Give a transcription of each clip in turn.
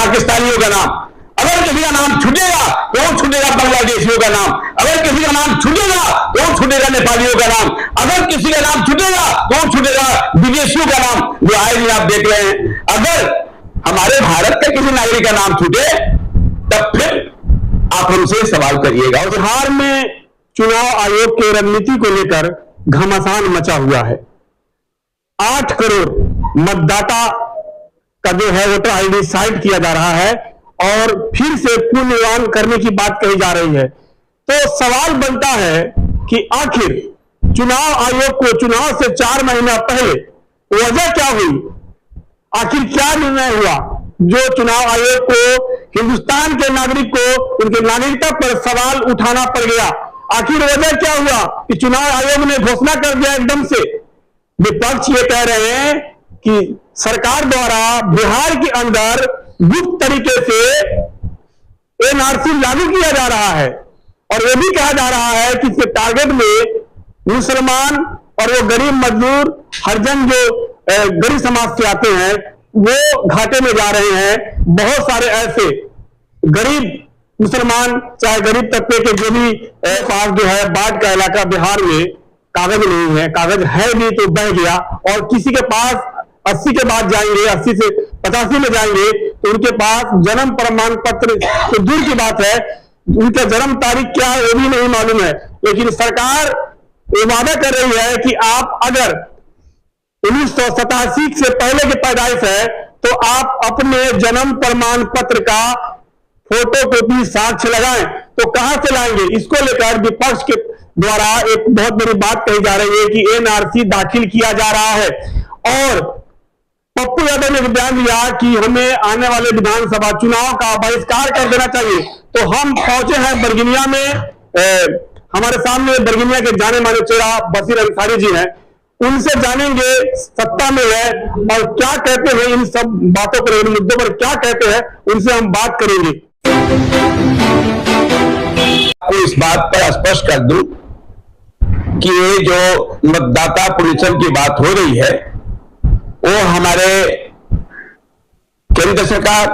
पाकिस्तानियों का नाम, अगर किसी का नाम छूटेगा तो छूटेगा बांग्लादेशियों का नाम, अगर किसी का नाम छूटेगा तो छूटेगा नेपालियों का नाम, अगर किसी का नाम छूटेगा तो छूटेगा विदेशियों का नाम, जो आए दिन आप देख रहे हैं। अगर हमारे भारत के किसी नागरिक का नाम छूटे तब फिर आप हमसे सवाल करिएगा। बिहार में चुनाव आयोग की रणनीति को लेकर घमासान मचा हुआ है। 8 करोड़ मतदाता का जो है वोटर आईडी साइट किया जा रहा है और फिर से पुनर्निर्माण करने की बात कही जा रही है। तो सवाल बनता है कि आखिर चुनाव आयोग को चुनाव से 4 महीना पहले वजह क्या हुई, आखिर क्या निर्णय हुआ जो चुनाव आयोग को हिंदुस्तान के नागरिक को उनके नागरिकता पर सवाल उठाना पड़ गया। आखिर वजह क्या हुआ कि चुनाव आयोग ने घोषणा कर दिया एकदम से। विपक्ष ये कह रहे हैं कि सरकार द्वारा बिहार के अंदर गुप्त तरीके से एनआरसी लागू किया जा रहा है और यह भी कहा जा रहा है कि इसके टारगेट में मुसलमान और वो गरीब मजदूर हरिजन जो गरीब समाज से आते हैं वो घाटे में जा रहे हैं। बहुत सारे ऐसे गरीब मुसलमान चाहे गरीब तबके के जो भी पास जो है बाढ़ का इलाका बिहार में कागज नहीं है, कागज है भी तो बह गया और किसी के पास 80 के बाद जाएंगे, 80 से 85 में जाएंगे तो उनके पास जन्म प्रमाण पत्र तो दूर की बात है, उनका जन्म तारीख क्या है वो भी नहीं मालूम है। लेकिन सरकार ये वादा कर रही है कि आप अगर 1987 से पहले की पैदाइश है तो आप अपने जन्म प्रमाण पत्र का फोटो कॉपी साक्ष्य लगाएं। तो कहां से लाएंगे? इसको लेकर विपक्ष के द्वारा एक बहुत बड़ी बात कही जा रही है कि एनआरसी दाखिल किया जा रहा है और पप्पू यादव ने बयान दिया कि हमें आने वाले विधानसभा चुनाव का बहिष्कार कर देना चाहिए। तो हम पहुंचे हैं बरगिनिया में, हमारे सामने बरगिनिया के जाने माने चेहरा बशीर अंसारी जी हैं, उनसे जानेंगे सत्ता में है और क्या कहते हैं इन सब बातों पर, इन मुद्दों पर क्या कहते हैं, उनसे हम बात करेंगे। आपको इस बात पर स्पष्ट कर दूं कि ये जो मतदाता पुनरीक्षण की बात हो रही है वो हमारे केंद्र सरकार,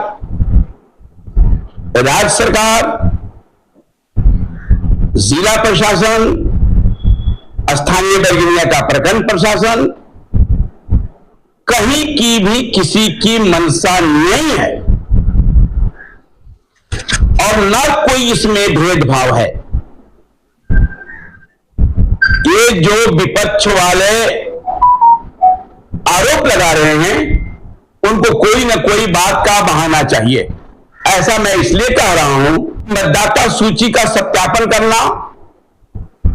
राज्य सरकार, जिला प्रशासन, स्थानीय बरगिनिया का प्रखंड प्रशासन, कहीं की भी किसी की मंशा नहीं है और न कोई इसमें भेदभाव है। ये जो विपक्ष वाले आरोप लगा रहे हैं उनको कोई न कोई बात का बहाना चाहिए। ऐसा मैं इसलिए कह रहा हूं, मतदाता सूची का सत्यापन करना,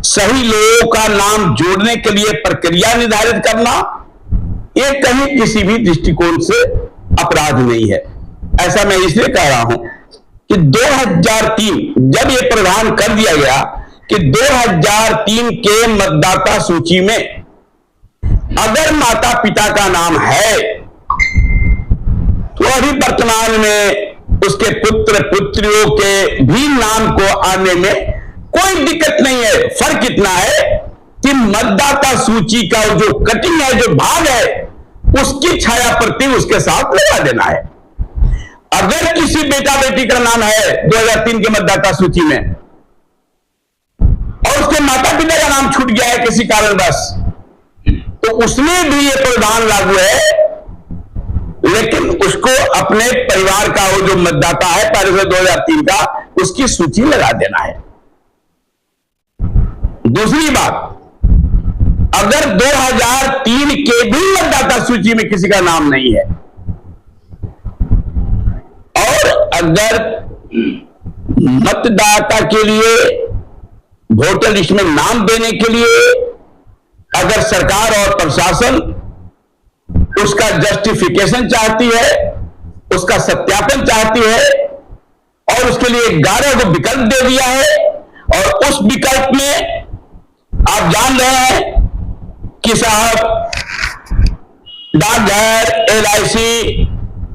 सही लोगों का नाम जोड़ने के लिए प्रक्रिया निर्धारित करना, ये कहीं किसी भी दृष्टिकोण से अपराध नहीं है। ऐसा मैं इसलिए कह रहा हूं कि 2003 जब ये प्रावधान कर दिया गया कि 2003 के मतदाता सूची में अगर माता पिता का नाम है तो अभी वर्तमान में उसके पुत्र पुत्रियों के भी नाम को आने में कोई दिक्कत नहीं है। फर्क इतना है कि मतदाता सूची का जो कटिंग है, जो भाग है, उसकी छाया प्रति उसके साथ लगा देना है। अगर किसी बेटा बेटी का नाम है 2003 के मतदाता सूची में और उसके माता पिता का नाम छूट गया है किसी कारणवश, तो उसमें भी ये प्रावधान लागू है, लेकिन उसको अपने परिवार का वो जो मतदाता है पहले से 2003 का, उसकी सूची लगा देना है। दूसरी बात, अगर 2003 के भी मतदाता सूची में किसी का नाम नहीं है और अगर मतदाता के लिए वोटर लिस्ट में नाम देने के लिए अगर सरकार और प्रशासन उसका जस्टिफिकेशन चाहती है, उसका सत्यापन चाहती है और उसके लिए 11 को विकल्प दे दिया है और उस विकल्प में आप जान रहे हैं कि साहब डाकघर, LIC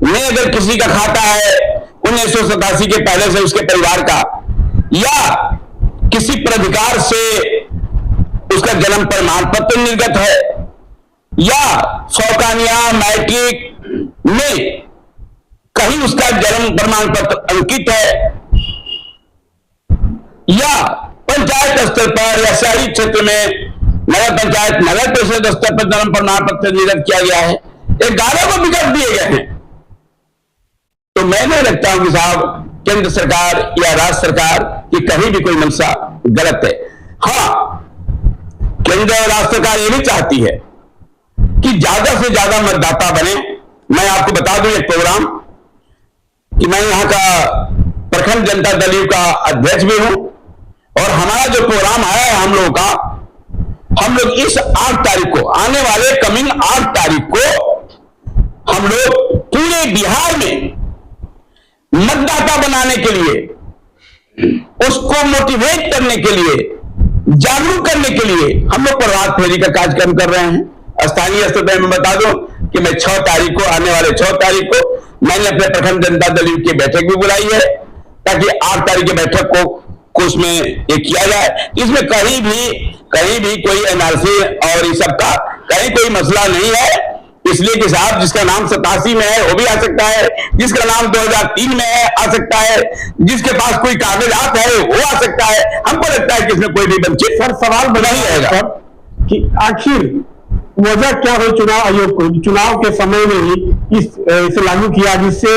में अगर किसी का खाता है 1987 के पहले से उसके परिवार का, या किसी प्राधिकार से उसका जन्म प्रमाण पत्र निर्गत है, या सौकानिया मैट्रिक में कहीं उसका जन्म प्रमाण पत्र अंकित है, या पंचायत स्तर पर या शहरी क्षेत्र में नगर पंचायत नगर परिषद स्तर पर जन्म प्रमाण पत्र निर्गत किया गया है, 11 को विकल्प दिए गए हैं। तो मैं नहीं लगता हूं कि साहब केंद्र सरकार या राज्य सरकार की कहीं भी कोई मंशा गलत है। हाँ, केंद्र और राज्य सरकार ये भी चाहती है कि ज्यादा से ज्यादा मतदाता बने। मैं आपको बता दूं एक प्रोग्राम कि मैं यहां का प्रखंड जनता दल यू का अध्यक्ष भी हूं, और हमारा जो प्रोग्राम है हम लोगों का, हम लोग इस 8 तारीख को, आने वाले कमिंग 8 तारीख को हम लोग पूरे बिहार में मतदाता बनाने के लिए, उसको मोटिवेट करने के लिए, जागरूक करने के लिए हम लोग प्रभात फेरी का कार्यक्रम कर रहे हैं। स्थानीय स्तर पर मैं बता दूं कि मैं 6 तारीख को, आने वाले 6 तारीख को मैंने अपने प्रखंड जनता दल यू की बैठक भी बुलाई है, ताकि 8 तारीख की बैठक को उसमें ये किया जाए। इसमें कहीं भी कोई एनआरसी और इस सब का कहीं कोई मसला नहीं है। इसलिए कि साहब जिसका नाम 87 में है वो भी आ सकता है, जिसका नाम 2003 में है आ सकता है, जिसके पास कोई कागजात है वो आ सकता है। हमको लगता है कि इसमें कोई भी वंचित सर सवाल नहीं रहेगा कि आखिर वजह क्या हुई चुनाव आयोग को चुनाव के समय में ही इसे लागू किया, जिससे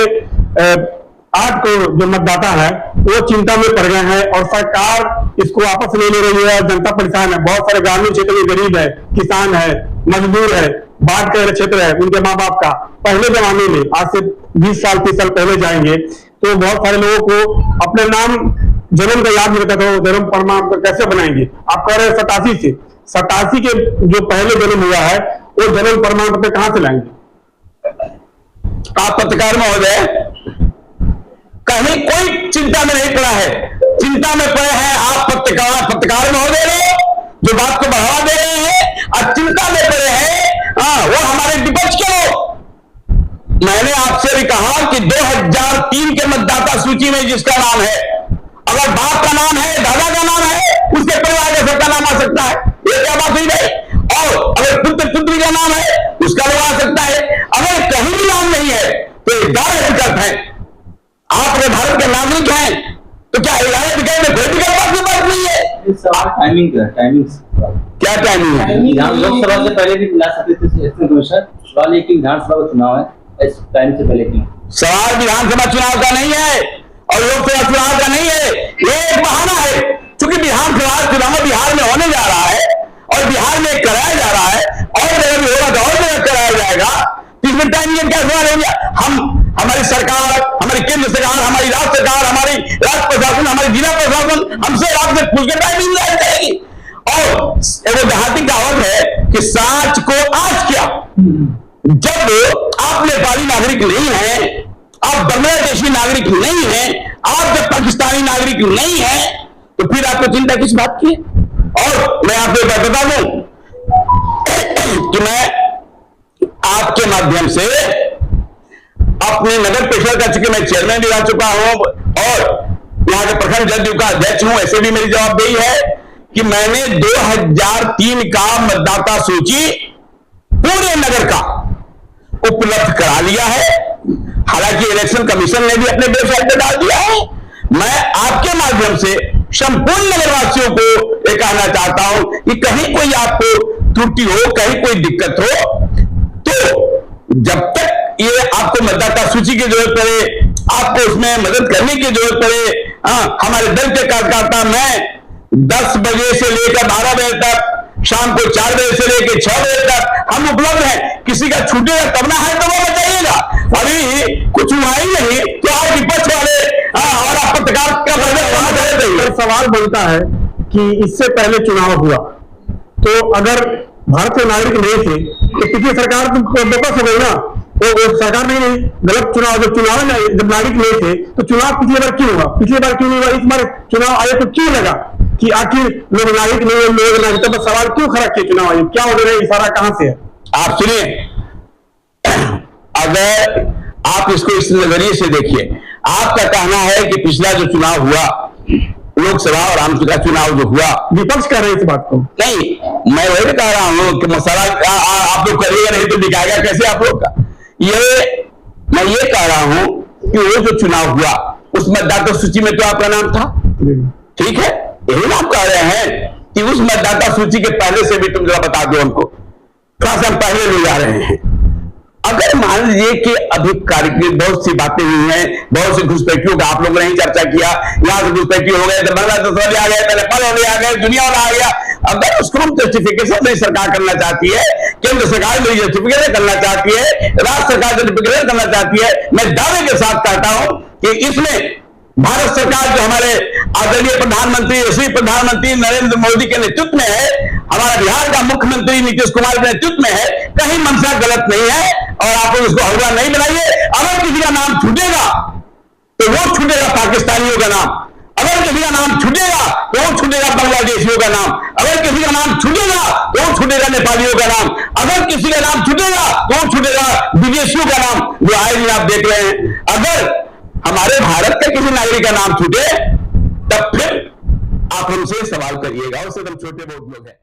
8 करोड़ जो मतदाता है वो चिंता में पड़ गए हैं और सरकार इसको वापस नहीं ले रही है। जनता परेशान है, बहुत सारे ग्रामीण क्षेत्र में गरीब है, किसान है, मजदूर है, बाढ़ के क्षेत्र है, उनके माँ बाप का पहले जमाने में, आज से 20 साल 30 साल पहले जाएंगे तो बहुत सारे लोगों को अपने नाम जन्म का याद नहीं रहता था, जन्म प्रमाण पत्र कैसे बनाएंगे। आप कह रहे हैं 87 के जो पहले जन्म हुआ है वो जन्म प्रमाण पत्र कहां से लाएंगे? आप पत्रकार महोदय, कहीं कोई चिंता में नहीं पड़ा है, चिंता में पड़े हैं आप पत्रकार महोदय लोग जो बात को बढ़ावा दे रहे हैं, और चिंता में पड़े हैं वो हमारे विपक्ष के लोग। मैंने आपसे भी कहा कि 2003 के मतदाता सूची में जिसका नाम है, अगर बाप का नाम है, दादा का नाम है, उसके परिवार का सबका नाम आ सकता है। ये क्या बात हुई भाई? और अगर पुत्री का नाम है उसका लोग आ सकता है। अगर कहीं भी नाम नहीं है तो 11 विकल्प है। आप अगर भारत के नागरिक हैं तो क्या 11 विकल्प में कोई विकल्प की बात नहीं है? टाइमिंग क्या टाइमिंग है? लोकसभा से पहले भी मिला सकते थे इलेक्शन कमीशन। सवाल एक विधानसभा का चुनाव है, इस टाइम से पहले क्यों? सवाल विधानसभा चुनाव का नहीं है और लोकसभा चुनाव का नहीं है, ये एक बहाना है। क्योंकि विधानसभा चुनाव बिहार में होने जा रहा है और बिहार में कराया जा रहा है, और जगह भी होगा तो और जगह कराया जाएगा। इसमें टाइमिंग क्या सवाल हो गया? हमारी सरकार, हमारी केंद्र सरकार, हमारी राज्य सरकार, हमारी राज्य प्रशासन, हमारी जिला प्रशासन हमसे आपसे पूछ के टाइमिंग जारी करेगी। और वो देहाती कहावत है कि साच को आज क्या, जब आप नेपाली नागरिक नहीं है, आप बांग्लादेशी नागरिक नहीं है, आप जब पाकिस्तानी नागरिक नहीं है, तो फिर आपको चिंता किस बात की? और मैं आपको बता दूं कि मैं आपके माध्यम से अपने नगर परिषद का, चूंकि मैं चेयरमैन भी रह चुका हूं और यहाँ के प्रखंड जल का अध्यक्ष हूं, ऐसे भी मेरी जवाबदेही है कि मैंने 2003 का मतदाता सूची पूरे नगर का उपलब्ध करा लिया है। हालांकि इलेक्शन कमीशन ने भी अपने वेबसाइट पर डाल दिया है। मैं आपके माध्यम से संपूर्ण नगरवासियों को ये कहना चाहता हूं कि कहीं कोई आपको त्रुटि हो, कहीं कोई दिक्कत हो, तो जब तक ये आपको मतदाता सूची की जरूरत पड़े, आपको उसमें मदद करने की जरूरत पड़े, हमारे दल के कार्यकर्ता मैं 10 बजे से लेकर 12 बजे तक, शाम को 4 बजे से लेकर 6 बजे तक हम उपलब्ध हैं। किसी का छूटेगा तब ना है तो वो बताइएगा। अभी कुछ हुआ ही नहीं तो आप विपक्ष वाले और आप पत्रकार का सवाल बनता है कि इससे पहले चुनाव हुआ तो अगर भारत के नागरिक नहीं थे तो पिछली सरकार तो बोकस हो गई ना, तो सरकार नहीं रही, गलत चुनाव, जब नागरिक नहीं थे तो चुनाव पिछली बार क्यों हुआ, पिछली बार क्यों नहीं हुआ, इस बार चुनाव आयोग को क्यों लगा कि आखिर लोग नागरिक नहीं, लोग नागरिकता पर सवाल क्यों खड़ा किया चुनाव आयोग? क्या हो रहा है, इशारा कहां से है? आप सुनिए, अगर आप इसको इस नजरिए से देखिए, आपका कहना है कि पिछला जो चुनाव हुआ, लोकसभा और आमसभा का चुनाव जो हुआ, विपक्ष कह रहे हैं इस बात को। नहीं, मैं वही कह रहा हूं कि मसाला आप लोग करिएगा नहीं तो बिकाएगा कैसे आप लोग का? ये मैं ये कह रहा हूं कि वो जो चुनाव हुआ उस मतदाता सूची में तो आपका नाम था, ठीक है, यही ना आप कह रहे हैं कि उस मतदाता सूची के पहले से भी तुम जरा बता दो हमको, थोड़ा सा हम पहले ले जा रहे हैं। अगर मान लीजिए कि अभी कार्यक्रम बहुत सी बातें हुई हैं, बहुत सी घुसपैठियों का आप लोगों ने ही चर्चा किया, यहां से घुसपैठी हो गए तो बांग्लादेश वाले आ गए, नेपाल वाले आ गए, दुनिया वाला आ गया। अगर उसको हम जस्टिफिकेशन नहीं सरकार करना चाहती है, केंद्र सरकार नहीं जस्टिफिकेशन करना चाहती है, राज्य सरकार जस्टिफिकेशन करना चाहती है, मैं दावे के साथ कहता हूं कि इसमें भारत सरकार जो हमारे आदरणीय प्रधानमंत्री, यशस्वी प्रधानमंत्री नरेंद्र मोदी के नेतृत्व में है, हमारा बिहार का मुख्यमंत्री नीतीश कुमार के नेतृत्व में है, कहीं मंशा गलत नहीं है और आप उसको हलवा नहीं बनाइए। अगर किसी का नाम छूटेगा तो वो छूटेगा पाकिस्तानियों का नाम, अगर किसी का नाम छूटेगा तो वो छूटेगा बांग्लादेशियों का नाम, अगर किसी का नाम छूटेगा तो वो छूटेगा नेपालियों का नाम, अगर किसी का नाम छूटेगा तो वो छूटेगा विदेशियों का नाम, जो आए दिन आप देख रहे हैं। अगर हमारे भारत के किसी नागरिक का नाम छूटे तब फिर आप हमसे सवाल करिएगा, उससे हम छोटे बहुत लोग हैं।